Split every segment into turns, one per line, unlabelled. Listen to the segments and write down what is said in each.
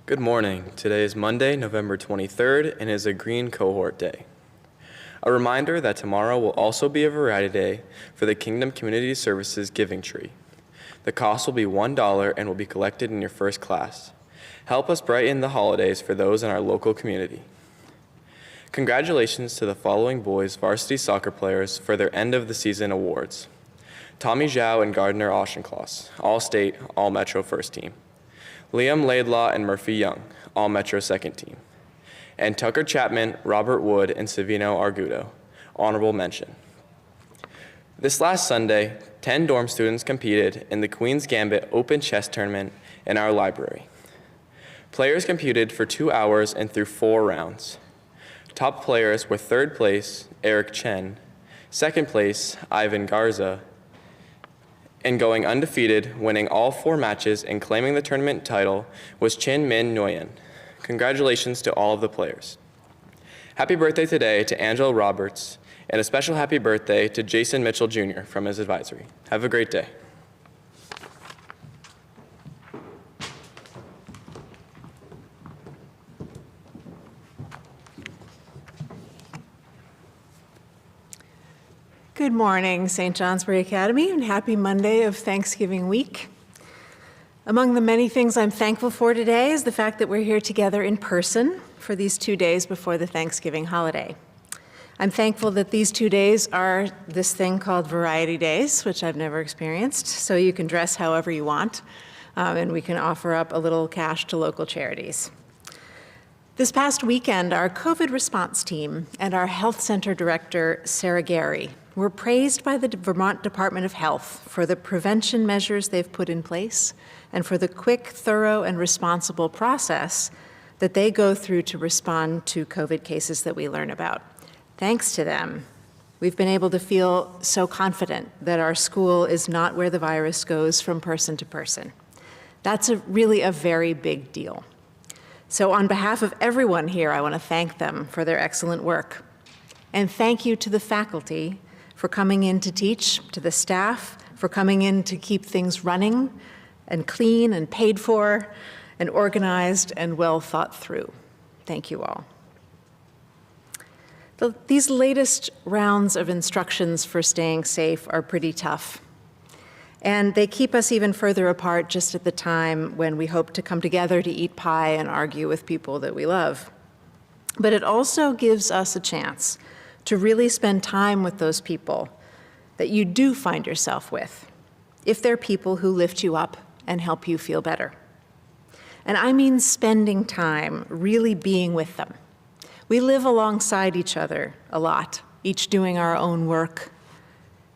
Good morning. Today is Monday, November 23rd, and is a Green Cohort Day. A reminder that tomorrow will also be a Variety Day for the Kingdom Community Services Giving Tree. The cost will be $1 and will be collected in your first class. Help us brighten the holidays for those in our local community. Congratulations to the following boys varsity soccer players for their end of the season awards. Tommy Zhao and Gardner Auchincloss, All-State, All-Metro First Team. Liam Laidlaw and Murphy Young, All-Metro Second Team. And Tucker Chapman, Robert Wood, and Savino Argudo, Honorable Mention. This last Sunday, 10 dorm students competed in the Queen's Gambit Open Chess Tournament in our library. Players competed for 2 hours and through 4 rounds. Top players were third place, Eric Chen, second place, Ivan Garza, and going undefeated, winning all 4 matches and claiming the tournament title was Chin Min Nguyen. Congratulations to all of the players. Happy birthday today to Angela Roberts, and a special happy birthday to Jason Mitchell Jr. from his advisory. Have a great day.
Good morning, St. Johnsbury Academy, and happy Monday of Thanksgiving week. Among the many things I'm thankful for today is the fact that we're here together in person for these 2 days before the Thanksgiving holiday. I'm thankful that these 2 days are this thing called Variety Days, which I've never experienced, so you can dress however you want, and we can offer up a little cash to local charities. This past weekend, our COVID response team and our health center director, Sarah Gary, were praised by the Vermont Department of Health for the prevention measures they've put in place and for the quick, thorough, and responsible process that they go through to respond to COVID cases that we learn about. Thanks to them, we've been able to feel so confident that our school is not where the virus goes from person to person. That's really a very big deal. So on behalf of everyone here, I want to thank them for their excellent work. And thank you to the faculty for coming in to teach, to the staff for coming in to keep things running and clean and paid for and organized and well thought through. Thank you all. These latest rounds of instructions for staying safe are pretty tough. And they keep us even further apart just at the time when we hope to come together to eat pie and argue with people that we love. But it also gives us a chance to really spend time with those people that you do find yourself with, if they're people who lift you up and help you feel better. And I mean spending time really being with them. We live alongside each other a lot, each doing our own work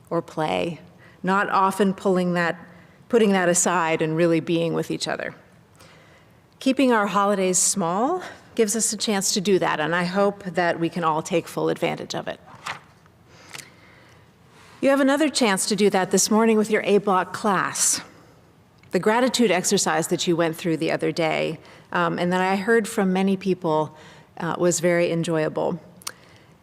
or play, not often putting that aside and really being with each other. Keeping our holidays small gives us a chance to do that, and I hope that we can all take full advantage of it. You have another chance to do that this morning with your A-Block class. The gratitude exercise that you went through the other day, and that I heard from many people, was very enjoyable.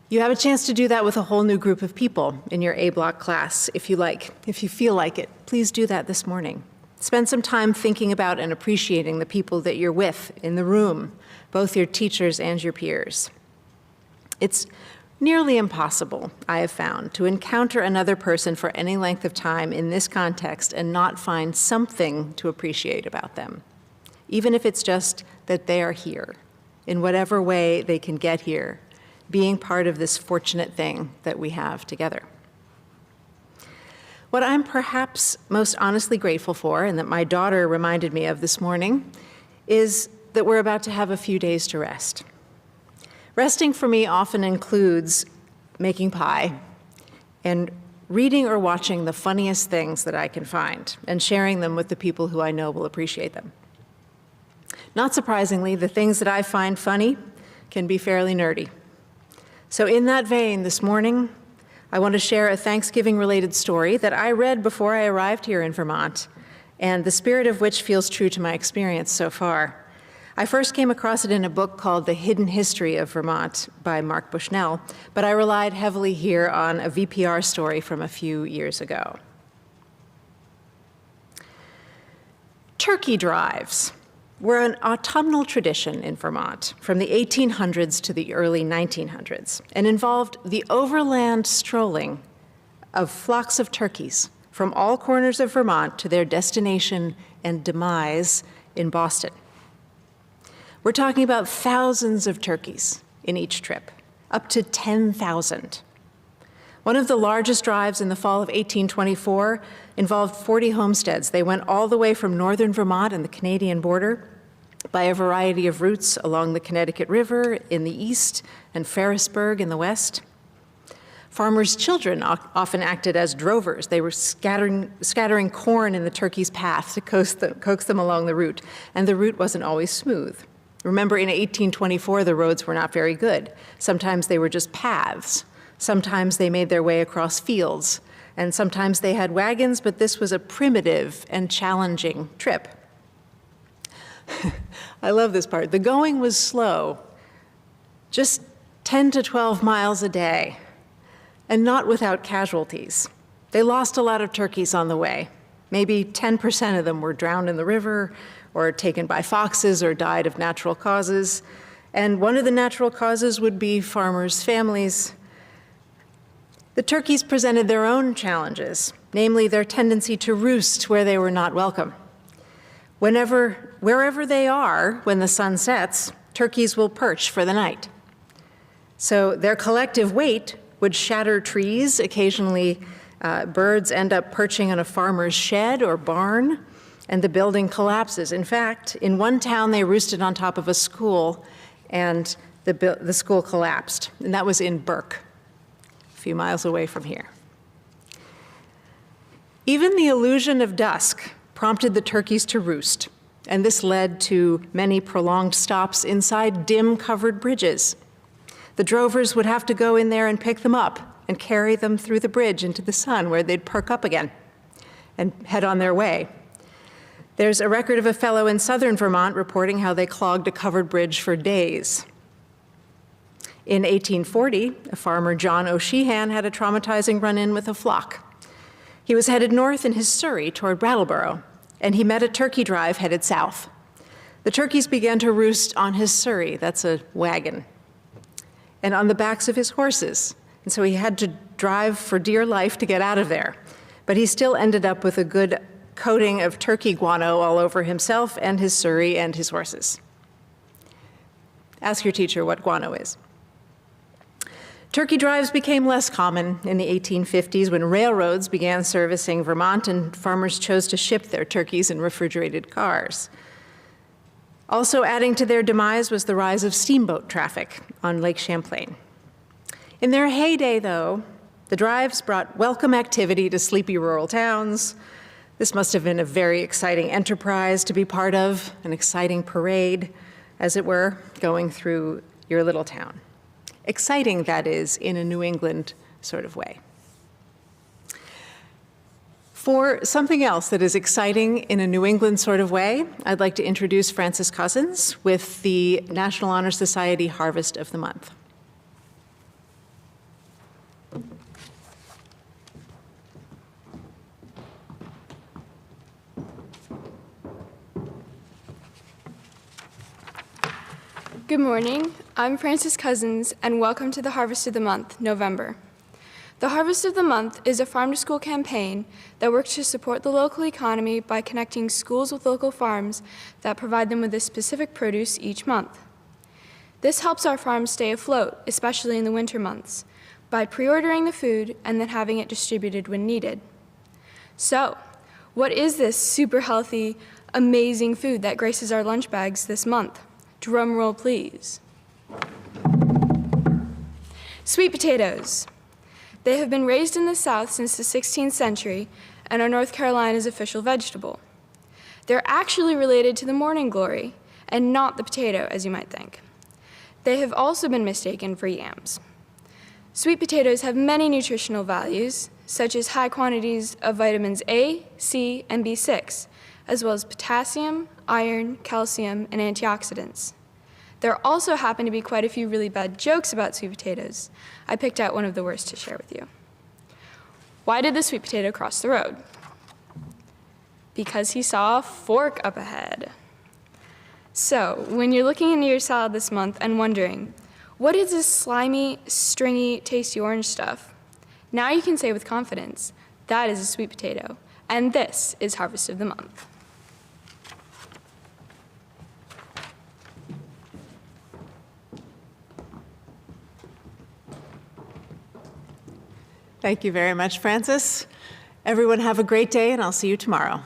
You have a chance to do that with a whole new group of people in your A-Block class, if you like. If you feel like it, please do that this morning. Spend some time thinking about and appreciating the people that you're with in the room, both your teachers and your peers. It's nearly impossible, I have found, to encounter another person for any length of time in this context and not find something to appreciate about them, even if it's just that they are here, in whatever way they can get here, being part of this fortunate thing that we have together. What I'm perhaps most honestly grateful for, and that my daughter reminded me of this morning, is that we're about to have a few days to rest. Resting for me often includes making pie and reading or watching the funniest things that I can find and sharing them with the people who I know will appreciate them. Not surprisingly, the things that I find funny can be fairly nerdy. So in that vein, this morning, I want to share a Thanksgiving-related story that I read before I arrived here in Vermont, and the spirit of which feels true to my experience so far. I first came across it in a book called The Hidden History of Vermont by Mark Bushnell, but I relied heavily here on a VPR story from a few years ago. Turkey drives. were an autumnal tradition in Vermont from the 1800s to the early 1900s and involved the overland strolling of flocks of turkeys from all corners of Vermont to their destination and demise in Boston. We're talking about thousands of turkeys in each trip, up to 10,000. One of the largest drives in the fall of 1824 involved 40 homesteads. They went all the way from northern Vermont and the Canadian border by a variety of routes along the Connecticut River in the east and Ferrisburgh in the west. Farmers' children often acted as drovers. They were scattering corn in the turkeys' path to coax them along the route, and the route wasn't always smooth. Remember, in 1824, the roads were not very good. Sometimes they were just paths. Sometimes they made their way across fields. And sometimes they had wagons, but this was a primitive and challenging trip. I love this part. The going was slow, just 10 to 12 miles a day, and not without casualties. They lost a lot of turkeys on the way. Maybe 10% of them were drowned in the river, or taken by foxes, or died of natural causes. And one of the natural causes would be farmers' families. The turkeys presented their own challenges, namely their tendency to roost where they were not welcome. Wherever they are when the sun sets, turkeys will perch for the night. So their collective weight would shatter trees. Occasionally, birds end up perching on a farmer's shed or barn, and the building collapses. In fact, in one town, they roosted on top of a school, and the school collapsed. And that was in Burke, a few miles away from here. Even the illusion of dusk prompted the turkeys to roost, and this led to many prolonged stops inside dim-covered bridges. The drovers would have to go in there and pick them up and carry them through the bridge into the sun, where they'd perk up again and head on their way. There's a record of a fellow in southern Vermont reporting how they clogged a covered bridge for days. In 1840, a farmer, John O'Sheehan, had a traumatizing run-in with a flock. He was headed north in his Surrey toward Brattleboro, and he met a turkey drive headed south. The turkeys began to roost on his Surrey, that's a wagon, and on the backs of his horses. And so he had to drive for dear life to get out of there. But he still ended up with a good coating of turkey guano all over himself and his Surrey and his horses. Ask your teacher what guano is. Turkey drives became less common in the 1850s when railroads began servicing Vermont and farmers chose to ship their turkeys in refrigerated cars. Also adding to their demise was the rise of steamboat traffic on Lake Champlain. In their heyday, though, the drives brought welcome activity to sleepy rural towns. This must have been a very exciting enterprise to be part of, an exciting parade, as it were, going through your little town. Exciting, that is, in a New England sort of way. For something else that is exciting in a New England sort of way, I'd like to introduce Frances Cousins with the National Honor Society Harvest of the Month.
Good morning, I'm Frances Cousins, and welcome to the Harvest of the Month, November. The Harvest of the Month is a farm-to-school campaign that works to support the local economy by connecting schools with local farms that provide them with a specific produce each month. This helps our farms stay afloat, especially in the winter months, by pre-ordering the food and then having it distributed when needed. So, what is this super healthy, amazing food that graces our lunch bags this month? Drum roll, please. Sweet potatoes. They have been raised in the South since the 16th century and are North Carolina's official vegetable. They're actually related to the morning glory and not the potato, as you might think. They have also been mistaken for yams. Sweet potatoes have many nutritional values, such as high quantities of vitamins A, C, and B6, as well as potassium, iron, calcium, and antioxidants. There also happen to be quite a few really bad jokes about sweet potatoes. I picked out one of the worst to share with you. Why did the sweet potato cross the road? Because he saw a fork up ahead. So, when you're looking into your salad this month and wondering, what is this slimy, stringy, tasty orange stuff? Now you can say with confidence, that is a sweet potato, and this is Harvest of the Month.
Thank you very much, Frances. Everyone have a great day, and I'll see you tomorrow.